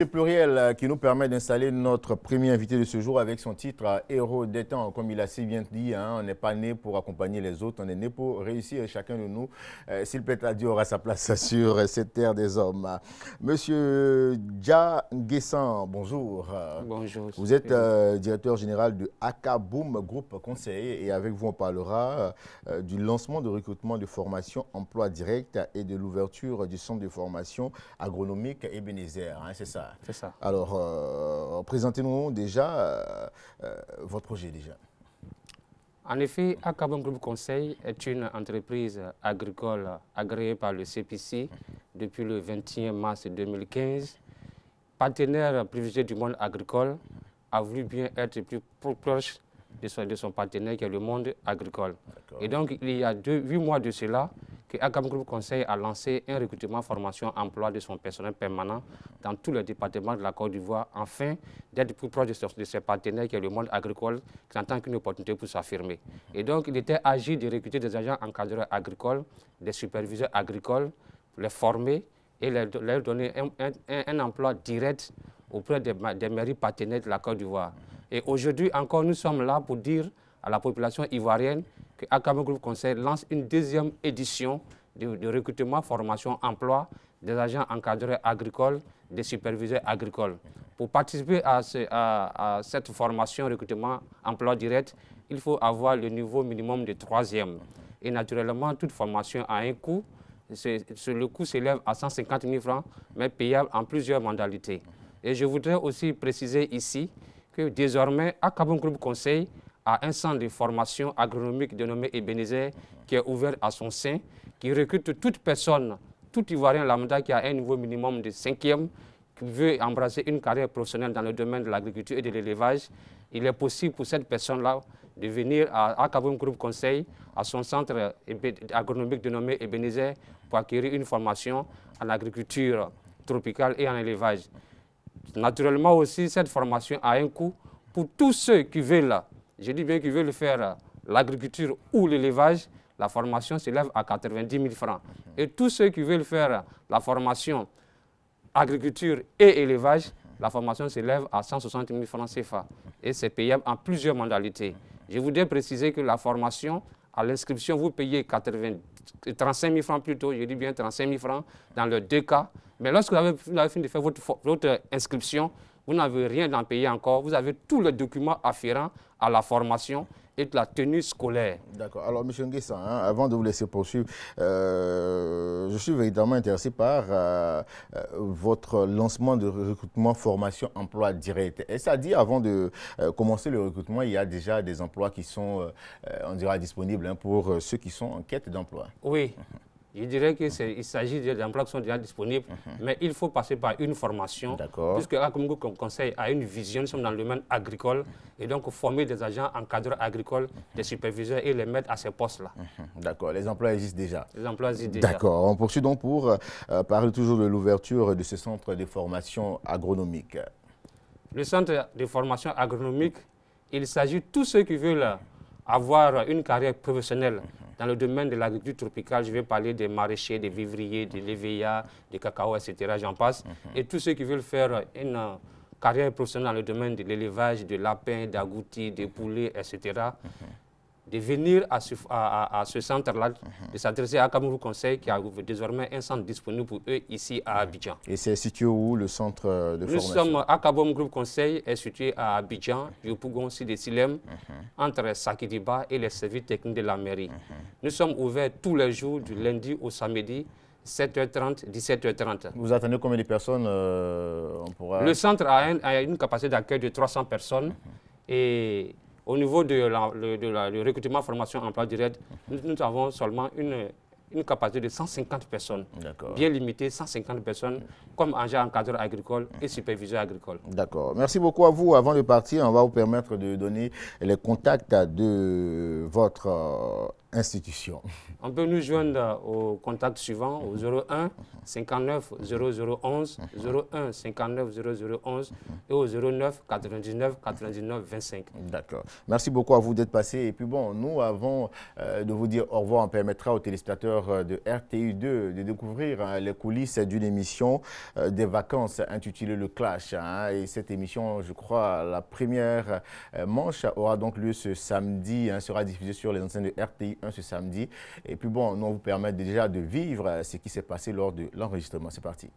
Le pluriel qui nous permet d'installer notre premier invité de ce jour avec son titre Héros des temps. Comme il a si bien dit, on n'est pas né pour accompagner les autres, on est né pour réussir. Chacun de nous, s'il plaît à Dieu, aura sa place sur cette terre des hommes. Monsieur Dja Nguessan, bonjour. Bonjour. Vous êtes directeur général de Akaboom Group Conseil et avec vous on parlera du lancement de recrutement de formation emploi direct et de l'ouverture du centre de formation agronomique Ebenezer, c'est ça? C'est ça. Alors, présentez-nous déjà votre projet déjà. En effet, Akaboom Group Conseil est une entreprise agricole agréée par le CPC depuis le 21 mars 2015. Partenaire privilégié du monde agricole, a voulu bien être plus proche de son partenaire qui est le monde agricole. Et donc, il y a 8 mois de cela, que Akaboom Group Conseil a lancé un recrutement formation emploi de son personnel permanent dans tous les départements de la Côte d'Ivoire, afin d'être plus proche de ses partenaires qui est le monde agricole, qui entend qu'une opportunité pour s'affirmer. Et donc, il était agi de recruter des agents encadreurs agricoles, des superviseurs agricoles, les former et leur donner un emploi direct auprès des mairies partenaires de la Côte d'Ivoire. Et aujourd'hui encore, nous sommes là pour dire à la population ivoirienne que Akaboom Group Conseil lance une deuxième édition de recrutement, formation, emploi des agents encadreurs agricoles, des superviseurs agricoles. Pour participer à cette formation, recrutement, emploi direct, il faut avoir le niveau minimum de 3e. Et naturellement, toute formation a un coût. Le coût s'élève à 150 000 francs, mais payable en plusieurs modalités. Et je voudrais aussi préciser ici que désormais, Akaboom Group Conseil a un centre de formation agronomique dénommé Ebenezer qui est ouvert à son sein, qui recrute toute personne, tout Ivoirien lambda qui a un niveau minimum de 5e, qui veut embrasser une carrière professionnelle dans le domaine de l'agriculture et de l'élevage. Il est possible pour cette personne-là de venir à Akaboom Group Conseil, à son centre agronomique dénommé Ebenezer, pour acquérir une formation en agriculture tropicale et en élevage. Naturellement aussi, cette formation a un coût pour tous ceux qui veulent, je dis bien qui veulent faire l'agriculture ou l'élevage, la formation s'élève à 90 000 francs. Et tous ceux qui veulent faire la formation agriculture et élevage, la formation s'élève à 160 000 francs CFA. Et c'est payable en plusieurs modalités. Je voudrais préciser que la formation, à l'inscription, vous payez 35 000 francs plutôt, je dis bien 35 000 francs dans les 2 cas. Mais lorsque vous avez fini de faire votre inscription, vous n'avez rien à payer encore. Vous avez tous les documents afférents à la formation et de la tenue scolaire. D'accord. Alors, M. Nguessan, avant de vous laisser poursuivre, je suis véritablement intéressé par votre lancement de recrutement, formation, emploi direct. Est-ce à dire, avant de commencer le recrutement, il y a déjà des emplois qui sont, on dira, disponibles pour ceux qui sont en quête d'emploi? Oui. Je dirais qu'il s'agit d'emplois qui sont déjà disponibles, mais il faut passer par une formation. Puisque Akaboom Group Conseil a une vision, nous sommes dans le domaine agricole, et donc former des agents encadreurs agricoles, des superviseurs et les mettre à ces postes-là. D'accord, les emplois existent déjà. Les emplois existent déjà. D'accord, on poursuit donc pour parler toujours de l'ouverture de ce centre de formation agronomique. Le centre de formation agronomique, il s'agit de tous ceux qui veulent avoir une carrière professionnelle dans le domaine de l'agriculture tropicale. Je vais parler des maraîchers, des vivriers, des lévéas, des cacao, etc. J'en passe. Et tous ceux qui veulent faire une carrière professionnelle dans le domaine de l'élevage, de lapins, d'agoutis, de poulets, etc. De venir à ce centre-là, de s'adresser à Akaboom Group Conseil qui a désormais un centre disponible pour eux ici à Abidjan. Et c'est situé où, le centre de formation? Nous sommes, Akaboom Group Conseil est situé à Abidjan, Yopougon, Sidi Silem, entre Sakidiba et les services techniques de la mairie. Nous sommes ouverts tous les jours, du lundi au samedi, 7h30, 17h30. Vous attendez combien de personnes Le centre a une capacité d'accueil de 300 personnes et au niveau de le recrutement, formation, emploi direct, nous avons seulement une capacité de 150 personnes, bien limitée, 150 personnes, comme agent encadreur agricole et superviseur agricole. D'accord. Merci beaucoup à vous. Avant de partir, on va vous permettre de donner les contacts de votre institution. On peut nous joindre au contact suivant, au 01 59 0011, 01 59 0011 et au 09 99 99 25. D'accord. Merci beaucoup à vous d'être passé. Et puis bon, nous, avant de vous dire au revoir, on permettra aux téléspectateurs de RTU2 de découvrir les coulisses d'une émission des vacances intitulée Le Clash. Et cette émission, je crois, la première manche aura donc lieu ce samedi, sera diffusée sur les antennes de RTU1 ce samedi. Et puis bon, nous, on vous permet déjà de vivre ce qui s'est passé lors de l'enregistrement. C'est parti.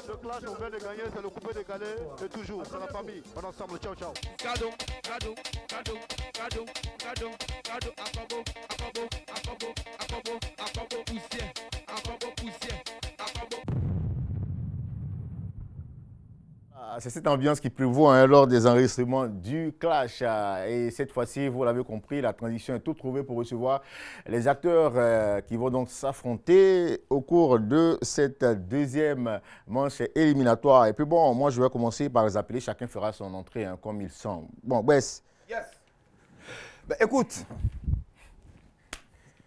Le clash, on vient de gagner, c'est le coupé décalé, et toujours, c'est la famille, on est ensemble, ciao, ciao. Cadeau, cadeau, cadeau, cadeau, cadeau, cadeau, acabo, acabo, acabo, acabo, acabo, poussière, acabo, poussière, acabo. C'est cette ambiance qui prévaut lors des enregistrements du Clash. Et cette fois-ci, vous l'avez compris, la transition est toute trouvée pour recevoir les acteurs qui vont donc s'affronter au cours de cette deuxième manche éliminatoire. Et puis bon, moi je vais commencer par les appeler. Chacun fera son entrée comme il semble. Bon, Wes. Yes. Ben, écoute,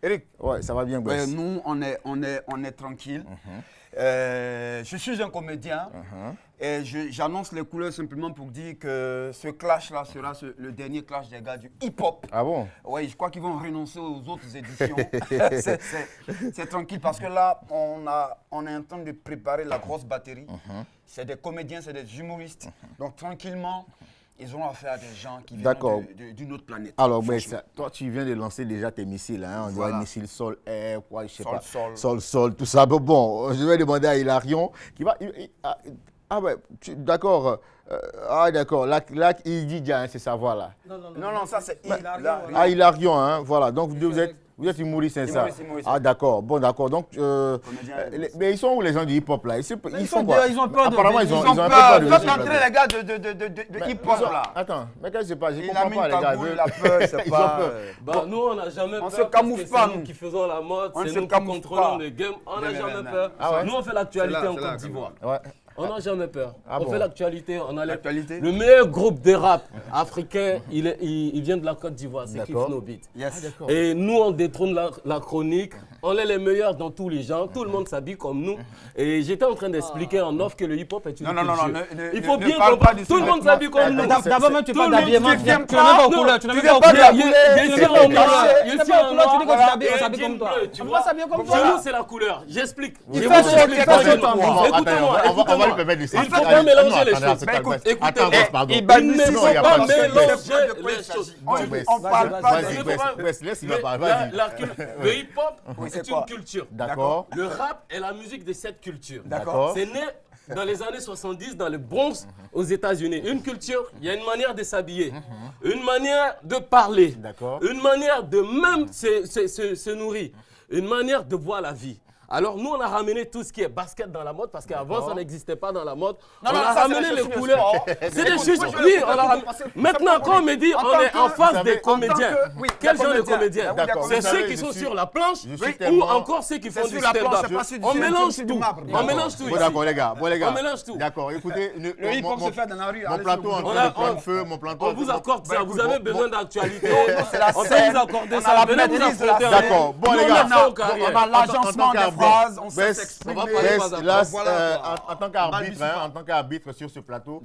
Eric. Ouais, ça va bien, Wes. Nous, on est tranquille. Je suis un comédien et j'annonce les couleurs simplement pour dire que ce clash-là sera le dernier clash des gars du hip-hop. Ah bon? Oui, je crois qu'ils vont renoncer aux autres éditions. C'est tranquille parce que là, on est en train de préparer la grosse batterie. C'est des comédiens, c'est des humoristes. Donc tranquillement, ils ont affaire à des gens qui viennent d'une autre planète. Alors, toi, tu viens de lancer déjà tes missiles. On dirait missiles sol-air, quoi, je sais pas. Sol-sol, tout ça. Bon, je vais demander à Hilarion qui va... Ah ouais, d'accord. D'accord. Là, il dit déjà, c'est sa voix là. Non, ça c'est Hilarion. Ah, Hilarion, voilà. Donc, vous êtes humoriste, c'est ça? Ah, d'accord. Bon, d'accord. Donc, mais ils sont où les gens du hip-hop là? Ils font quoi? Ils ont peur de... Apparemment, ils ont un peu peur de... Faites entrer les gars de hip-hop là. Attends, mais qu'est-ce qui se passe? Je comprends pas, les gars. Il a peur, c'est pas... Bah, nous, on n'a jamais peur. On se camoufle pas, nous. Qui faisons la mode, c'est nous qui camoufle contrôlons le game. On n'a jamais peur. Nous, on fait l'actualité en Côte d'Ivoire. On n'a jamais peur. On fait l'actualité. On a le meilleur groupe de rap africain, il vient de la Côte d'Ivoire. C'est Kiff No Beat. Et nous, on détrône la chronique. On est les meilleurs dans tous les genres. Tout le monde s'habille comme nous. Et j'étais en train d'expliquer en off que le hip-hop est une culture. Non. Il faut bien comprendre. Tout le monde s'habille comme nous. D'abord, même tu parles d'habillement. Tu n'as même pas aux couleurs. Tu n'as même pas aux couleurs. Je suis en noir. Je suis en noir. Tu dis que tu t'habilles, on s'habille comme toi. Tu vois, s'habiller comme toi. Chez nous, c'est la couleur. J'explique. Écoutez-moi. On va lui permettre de s'expliquer. Il ne faut pas mélanger les choses. Écoutez, il ne faut pas mélanger les choses. On parle pas de... Le hip-hop, c'est une culture. D'accord. Le rap est la musique de cette culture. D'accord. C'est né dans les années 70, dans le Bronx, aux États-Unis. Une culture, il y a une manière de s'habiller, une manière de parler, une manière de même se nourrir, une manière de voir la vie. Alors nous, on a ramené tout ce qui est basket dans la mode parce qu'avant, ça n'existait pas dans la mode. On a ramené les couleurs. C'est des choses. Oui, on a ramené. Maintenant, quand on me dit on est en face des comédiens, quels genre de comédiens? C'est ceux qui sont sur la planche ou encore ceux qui font du stand-up. On mélange tout. On mélange tout. D'accord, les gars. On mélange tout. D'accord, écoutez. Le hip-hop se fait dans la rue. Mon plateau en train de prendre feu. On vous accorde ça. Vous avez besoin d'actualité. On peut vous accorder ça. Venez vous affronter. D'accord. Bon, les gars. On a l'agencement des phrases, on sait s'exprimer. En tant qu'arbitre sur ce plateau,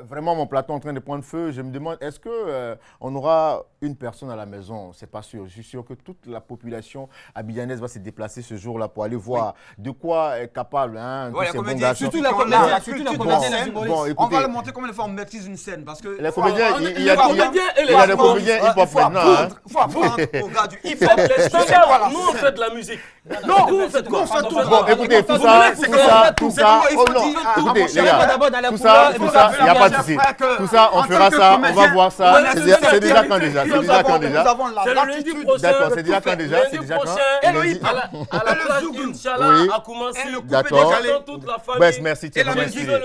vraiment mon plateau est en train de prendre feu. Je me demande, est-ce qu'on aura une personne à la maison? C'est pas sûr. Je suis sûr que toute la population abidjanaise va se déplacer ce jour-là pour aller voir de quoi est capable ces bons garçons. Surtout la comédienne. On va leur montrer comment on maîtrise une scène. Parce que les comédiens, il y a des comédiens hip-hop maintenant. Il faut apprendre au gars du hip-hop. Nous, on fait de la musique. Non, vous faites quoi? Bon, écoutez, tout ça, oh non, écoutez, les gars, tout ça, il n'y a pas de souci. Tout ça, on fera ça, on va voir ça. C'est déjà quand déjà? C'est déjà quand déjà? C'est le lundi prochain. D'accord, c'est déjà quand déjà? C'est déjà quand? À la place Inch'Allah, à commencer. D'accord. Toute la famille. Merci, tu es vraiment inspiré.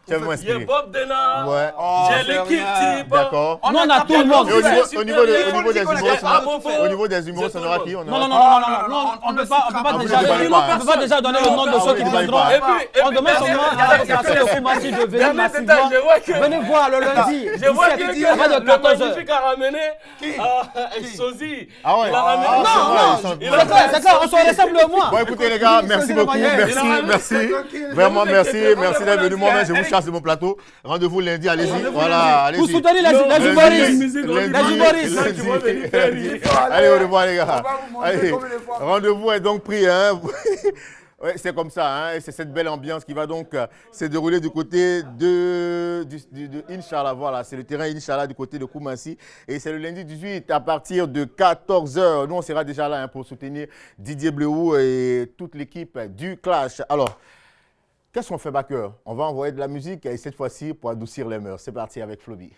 Il y a Bob Denard, j'ai l'équipe type. D'accord. Non, on a tout le monde. Au niveau des humoristes, on aura qui? Non, on ne peut pas déjà donner le nom de ceux qui viendront. On demande seulement à Koumassi de venir massivement. Venez voir le lundi. Je vois que le magnifique a ramené Sozi. Ah ouais. C'est clair, on se ressemble de moi. Bon, écoutez les gars, merci beaucoup. Merci. Vraiment, merci d'être venu. Moi-même, je vous chasse de mon plateau. Rendez-vous lundi, allez-y. Voilà, allez-y. Vous soutenez les humoristes. Allez, au revoir les gars. Allez, rendez-vous est donc pris. Ouais, c'est comme ça, c'est cette belle ambiance qui va donc se dérouler du côté de Inch'Allah. Voilà, c'est le terrain Inch'Allah du côté de Koumassi. Et c'est le lundi 18 à partir de 14 h. Nous, on sera déjà là pour soutenir Didier Bleou et toute l'équipe du Clash. Alors, qu'est-ce qu'on fait, Backer? On va envoyer de la musique et cette fois-ci pour adoucir les mœurs. C'est parti avec Floby.